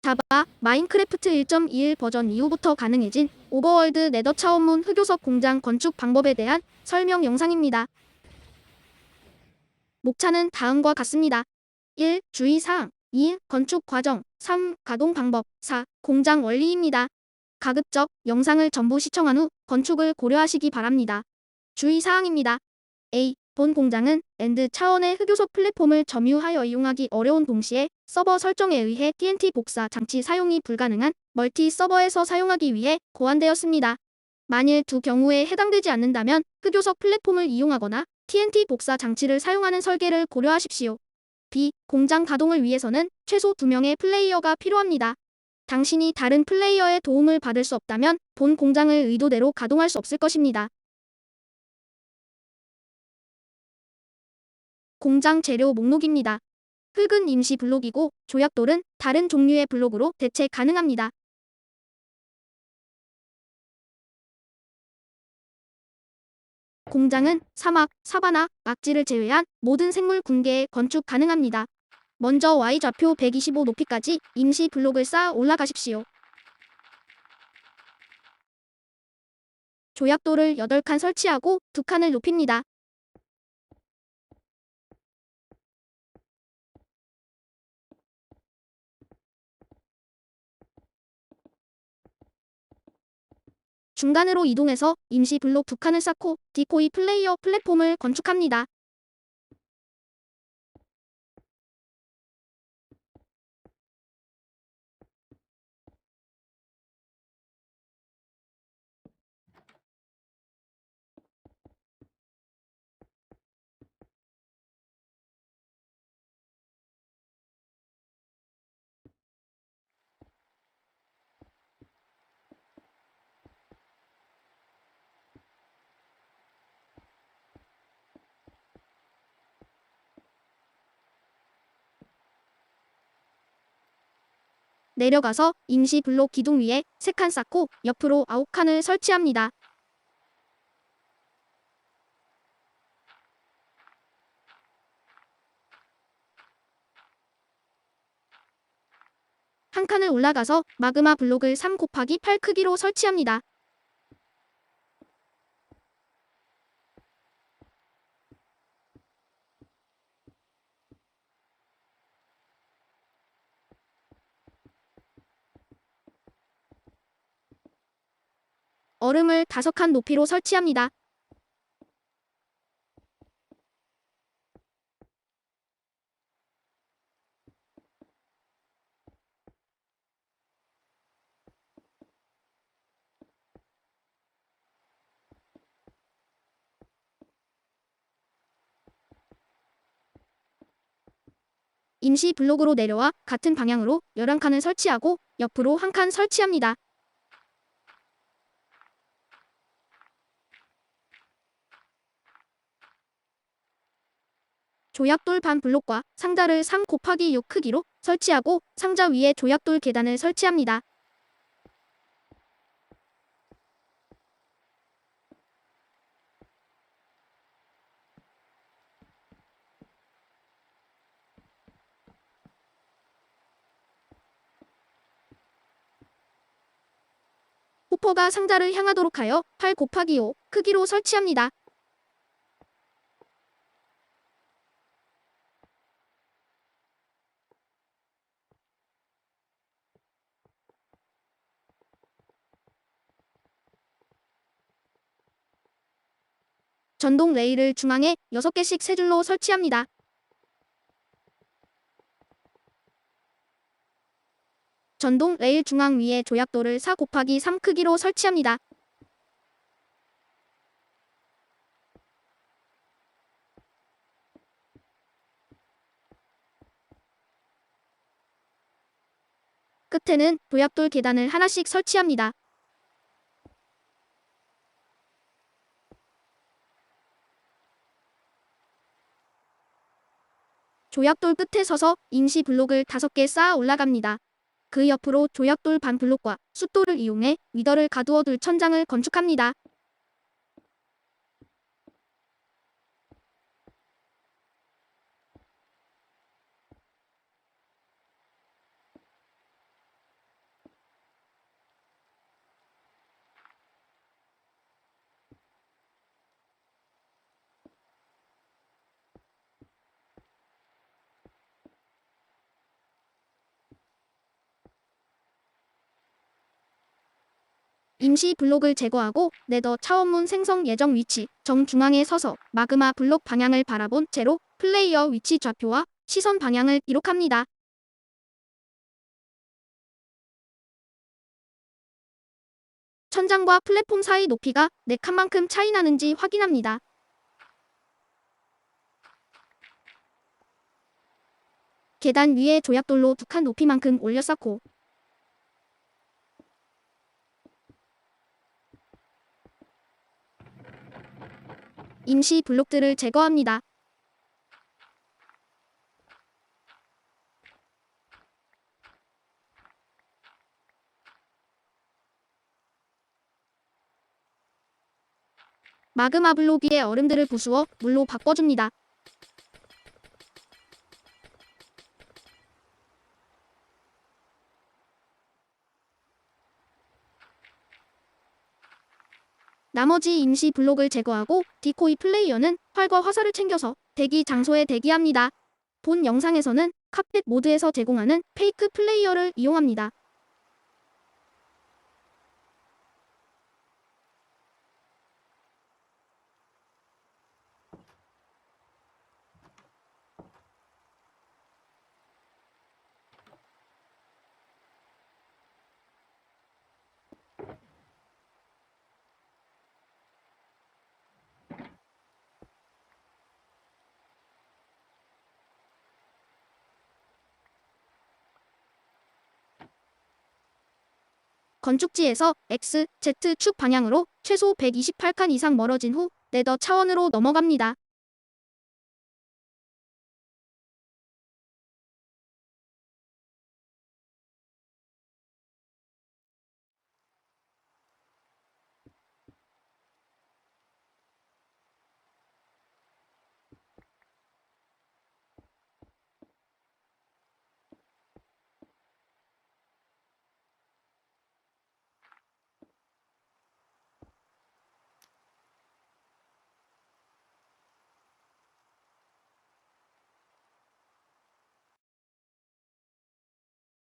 다바 마인크래프트 1.21 버전 이후부터 가능해진 오버월드 네더 차원문 흑요석 공장 건축 방법에 대한 설명 영상입니다. 목차는 다음과 같습니다. 1. 주의사항 2. 건축 과정 3. 가동 방법 4. 공장 원리입니다. 가급적 영상을 전부 시청한 후 건축을 고려하시기 바랍니다. 주의사항입니다. A. 본 공장은 엔드 차원의 흑요석 플랫폼을 점유하여 이용하기 어려운 동시에 서버 설정에 의해 TNT 복사 장치 사용이 불가능한 멀티 서버에서 사용하기 위해 고안되었습니다. 만일 두 경우에 해당되지 않는다면 흑요석 플랫폼을 이용하거나 TNT 복사 장치를 사용하는 설계를 고려하십시오. B. 공장 가동을 위해서는 최소 2명의 플레이어가 필요합니다. 당신이 다른 플레이어의 도움을 받을 수 없다면 본 공장을 의도대로 가동할 수 없을 것입니다. 공장 재료 목록입니다. 흙은 임시 블록이고 조약돌은 다른 종류의 블록으로 대체 가능합니다. 공장은 사막, 사바나, 악지를 제외한 모든 생물 군계에 건축 가능합니다. 먼저 Y좌표 125 높이까지 임시 블록을 쌓아 올라가십시오. 조약돌을 8칸 설치하고 2칸을 높입니다. 중간으로 이동해서 임시 블록 2칸을 쌓고 디코이 플레이어 플랫폼을 건축합니다. 내려가서 임시 블록 기둥 위에 3칸 쌓고 옆으로 9칸을 설치합니다. 한 칸을 올라가서 마그마 블록을 3 곱하기 8 크기로 설치합니다. 얼음을 5칸 높이로 설치합니다. 임시 블록으로 내려와 같은 방향으로 11칸을 설치하고 옆으로 1칸 설치합니다. 조약돌 반 블록과 상자를 3 곱하기 6 크기로 설치하고 상자 위에 조약돌 계단을 설치합니다. 호퍼가 상자를 향하도록 하여 8 곱하기 5 크기로 설치합니다. 전동 레일을 중앙에 6개씩 3줄로 설치합니다. 전동 레일 중앙 위에 조약돌을 4 곱하기 3 크기로 설치합니다. 끝에는 조약돌 계단을 하나씩 설치합니다. 조약돌 끝에 서서 임시 블록을 5개 쌓아 올라갑니다. 그 옆으로 조약돌 반 블록과 숫돌을 이용해 위더를 가두어 둘 천장을 건축합니다. 임시 블록을 제거하고 네더 차원문 생성 예정 위치 정중앙에 서서 마그마 블록 방향을 바라본 채로 플레이어 위치 좌표와 시선 방향을 기록합니다. 천장과 플랫폼 사이 높이가 4칸만큼 차이 나는지 확인합니다. 계단 위에 조약돌로 2칸 높이만큼 올려 쌓고 임시 블록들을 제거합니다. 마그마 블록 위에 얼음들을 부수어 물로 바꿔줍니다. 나머지 임시 블록을 제거하고 디코이 플레이어는 활과 화살을 챙겨서 대기 장소에 대기합니다. 본 영상에서는 카펫 모드에서 제공하는 페이크 플레이어를 이용합니다. 건축지에서 X, Z축 방향으로 최소 128칸 이상 멀어진 후 네더 차원으로 넘어갑니다.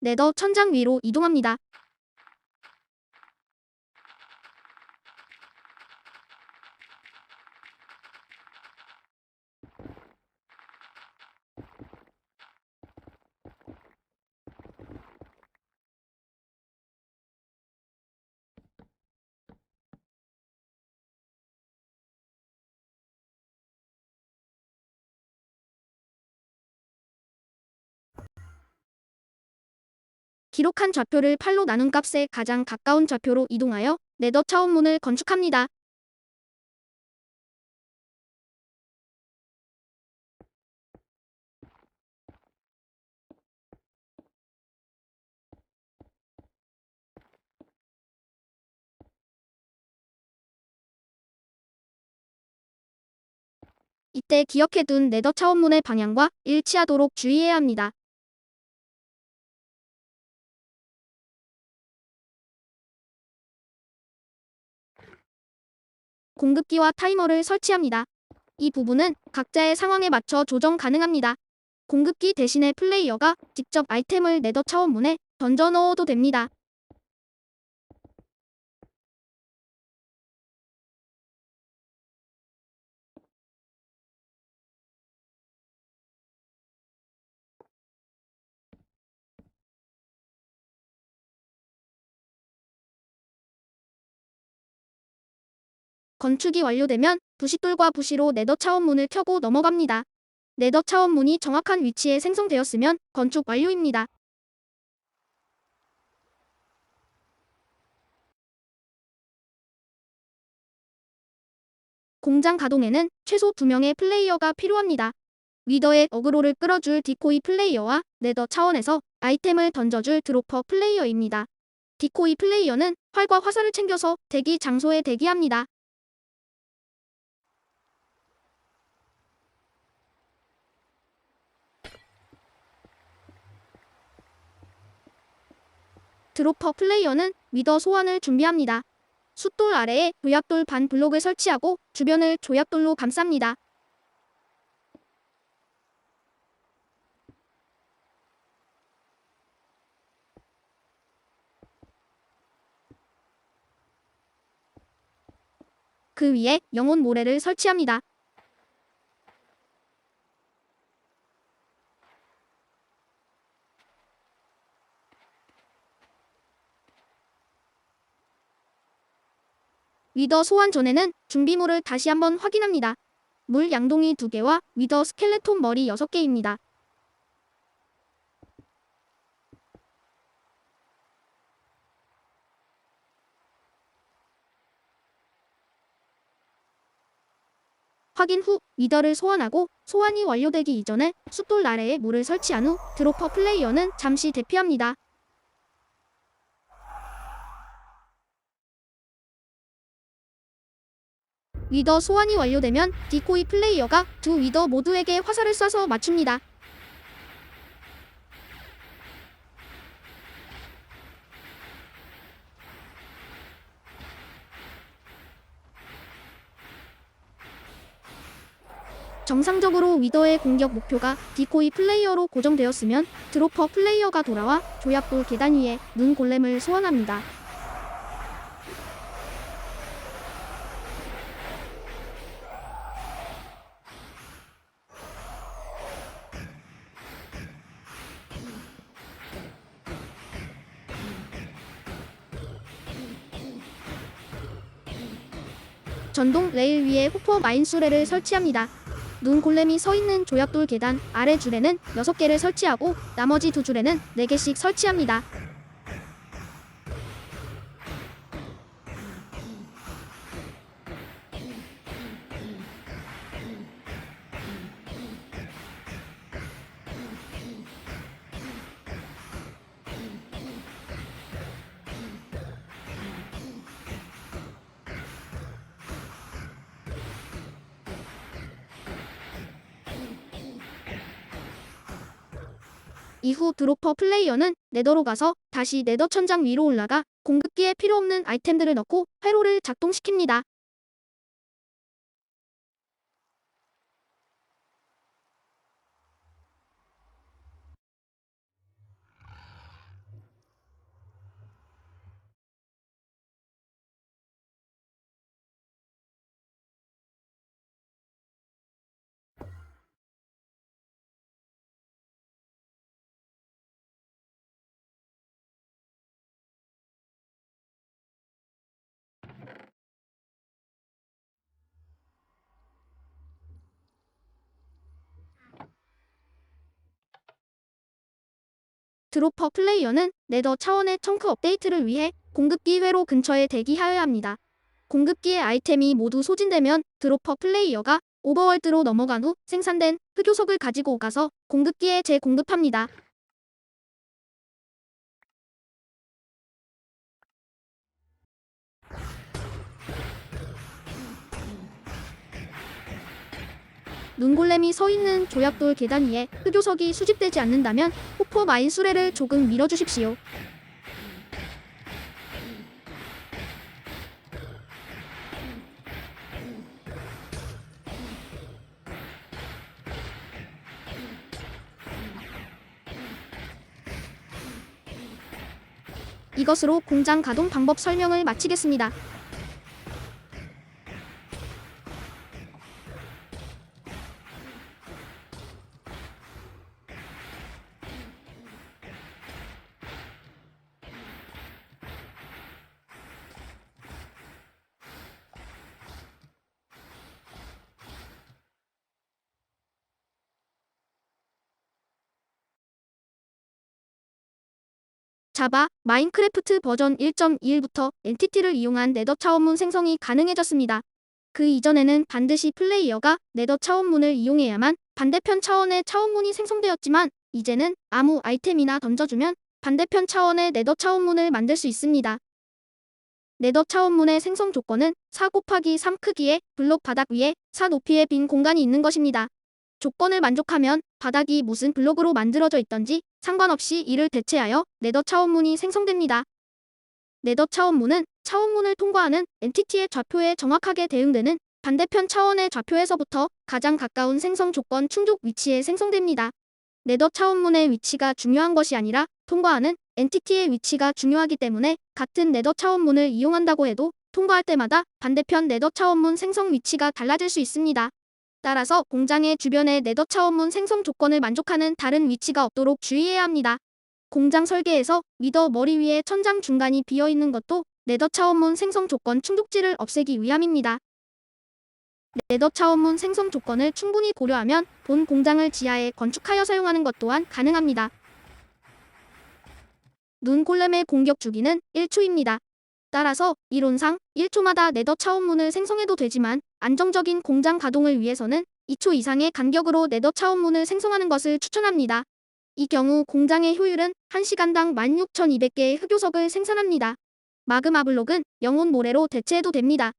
네더 천장 위로 이동합니다. 기록한 좌표를 8로 나눈 값에 가장 가까운 좌표로 이동하여 네더 차원문을 건축합니다. 이때 기억해둔 네더 차원문의 방향과 일치하도록 주의해야 합니다. 공급기와 타이머를 설치합니다. 이 부분은 각자의 상황에 맞춰 조정 가능합니다. 공급기 대신에 플레이어가 직접 아이템을 네더 차원문에 던져 넣어도 됩니다. 건축이 완료되면 부싯돌과 부시로 네더 차원문을 켜고 넘어갑니다. 네더 차원문이 정확한 위치에 생성되었으면 건축 완료입니다. 공장 가동에는 최소 2명의 플레이어가 필요합니다. 위더의 어그로를 끌어줄 디코이 플레이어와 네더 차원에서 아이템을 던져줄 드로퍼 플레이어입니다. 디코이 플레이어는 활과 화살을 챙겨서 대기 장소에 대기합니다. 드로퍼 플레이어는 위더 소환을 준비합니다. 숫돌 아래에 조약돌 반 블록을 설치하고 주변을 조약돌로 감쌉니다. 그 위에 영혼 모래를 설치합니다. 위더 소환 전에는 준비물을 다시 한번 확인합니다. 물 양동이 2개와 위더 스켈레톤 머리 6개입니다. 확인 후 위더를 소환하고 소환이 완료되기 이전에 숫돌 아래에 물을 설치한 후 드로퍼 플레이어는 잠시 대피합니다. 위더 소환이 완료되면 디코이 플레이어가 두 위더 모두에게 화살을 쏴서 맞춥니다. 정상적으로 위더의 공격 목표가 디코이 플레이어로 고정되었으면 드로퍼 플레이어가 돌아와 조약돌 계단 위에 눈 골렘을 소환합니다. 전동 레일 위에 호퍼 마인수레를 설치합니다. 눈 골렘이 서 있는 조약돌 계단 아래 줄에는 6개를 설치하고 나머지 2줄에는 4개씩 설치합니다. 이후 드로퍼 플레이어는 네더로 가서 다시 네더 천장 위로 올라가 공급기에 필요없는 아이템들을 넣고 회로를 작동시킵니다. 드로퍼 플레이어는 네더 차원의 청크 업데이트를 위해 공급기 회로 근처에 대기하여야 합니다. 공급기의 아이템이 모두 소진되면 드로퍼 플레이어가 오버월드로 넘어간 후 생산된 흑요석을 가지고 가서 공급기에 재공급합니다. 눈골렘이 서 있는 조약돌 계단 위에 흑요석이 수집되지 않는다면 호퍼 마인 수레를 조금 밀어주십시오. 이것으로 공장 가동 방법 설명을 마치겠습니다. 자바, 마인크래프트 버전 1.21부터 엔티티를 이용한 네더 차원문 생성이 가능해졌습니다. 그 이전에는 반드시 플레이어가 네더 차원문을 이용해야만 반대편 차원의 차원문이 생성되었지만 이제는 아무 아이템이나 던져주면 반대편 차원의 네더 차원문을 만들 수 있습니다. 네더 차원문의 생성 조건은 4 곱하기 3 크기의 블록 바닥 위에 4 높이의 빈 공간이 있는 것입니다. 조건을 만족하면 바닥이 무슨 블록으로 만들어져 있던지 상관없이 이를 대체하여 네더 차원문이 생성됩니다. 네더 차원문은 차원문을 통과하는 엔티티의 좌표에 정확하게 대응되는 반대편 차원의 좌표에서부터 가장 가까운 생성 조건 충족 위치에 생성됩니다. 네더 차원문의 위치가 중요한 것이 아니라 통과하는 엔티티의 위치가 중요하기 때문에 같은 네더 차원문을 이용한다고 해도 통과할 때마다 반대편 네더 차원문 생성 위치가 달라질 수 있습니다. 따라서 공장의 주변에 네더 차원문 생성 조건을 만족하는 다른 위치가 없도록 주의해야 합니다. 공장 설계에서 위더 머리 위에 천장 중간이 비어 있는 것도 네더 차원문 생성 조건 충족지를 없애기 위함입니다. 네더 차원문 생성 조건을 충분히 고려하면 본 공장을 지하에 건축하여 사용하는 것 또한 가능합니다. 눈골렘의 공격 주기는 1초입니다. 따라서 이론상 1초마다 네더 차원문을 생성해도 되지만 안정적인 공장 가동을 위해서는 2초 이상의 간격으로 네더 차원문을 생성하는 것을 추천합니다. 이 경우 공장의 효율은 1시간당 16,200개의 흑요석을 생산합니다. 마그마 블록은 영혼 모래로 대체해도 됩니다.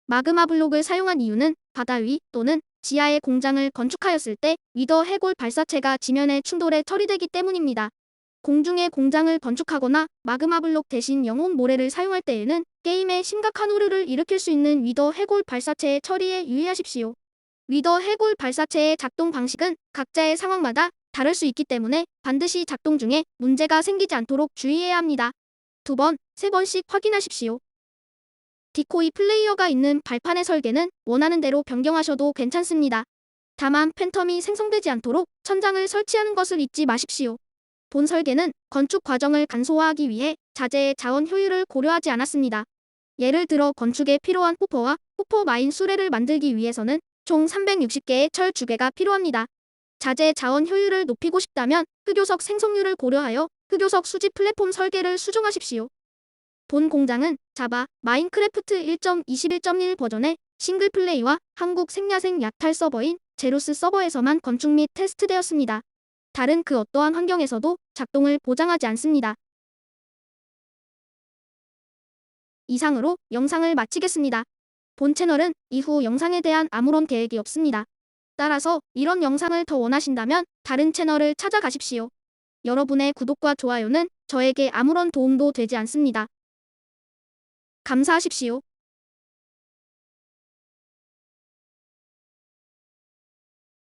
마그마 블록을 사용한 이유는 바다 위 또는 지하의 공장을 건축하였을 때 위더 해골 발사체가 지면에 충돌해 처리되기 때문입니다. 공중에 공장을 건축하거나 마그마 블록 대신 영혼 모래를 사용할 때에는 게임에 심각한 오류를 일으킬 수 있는 위더 해골 발사체의 처리에 유의하십시오. 위더 해골 발사체의 작동 방식은 각자의 상황마다 다를 수 있기 때문에 반드시 작동 중에 문제가 생기지 않도록 주의해야 합니다. 2번, 3번씩 확인하십시오. 디코이 플레이어가 있는 발판의 설계는 원하는 대로 변경하셔도 괜찮습니다. 다만 팬텀이 생성되지 않도록 천장을 설치하는 것을 잊지 마십시오. 본 설계는 건축 과정을 간소화하기 위해 자재의 자원 효율을 고려하지 않았습니다. 예를 들어 건축에 필요한 호퍼와 호퍼 마인 수레를 만들기 위해서는 총 360개의 철 주개가 필요합니다. 자재 자원 효율을 높이고 싶다면 흑요석 생성률을 고려하여 흑요석 수집 플랫폼 설계를 수정하십시오. 본 공장은 자바, 마인크래프트 1.21.1 버전의 싱글 플레이와 한국 생야생 약탈 서버인 제로스 서버에서만 건축 및 테스트되었습니다. 다른 그 어떠한 환경에서도 작동을 보장하지 않습니다. 이상으로 영상을 마치겠습니다. 본 채널은 이후 영상에 대한 아무런 계획이 없습니다. 따라서 이런 영상을 더 원하신다면 다른 채널을 찾아가십시오. 여러분의 구독과 좋아요는 저에게 아무런 도움도 되지 않습니다. 감사하십시오.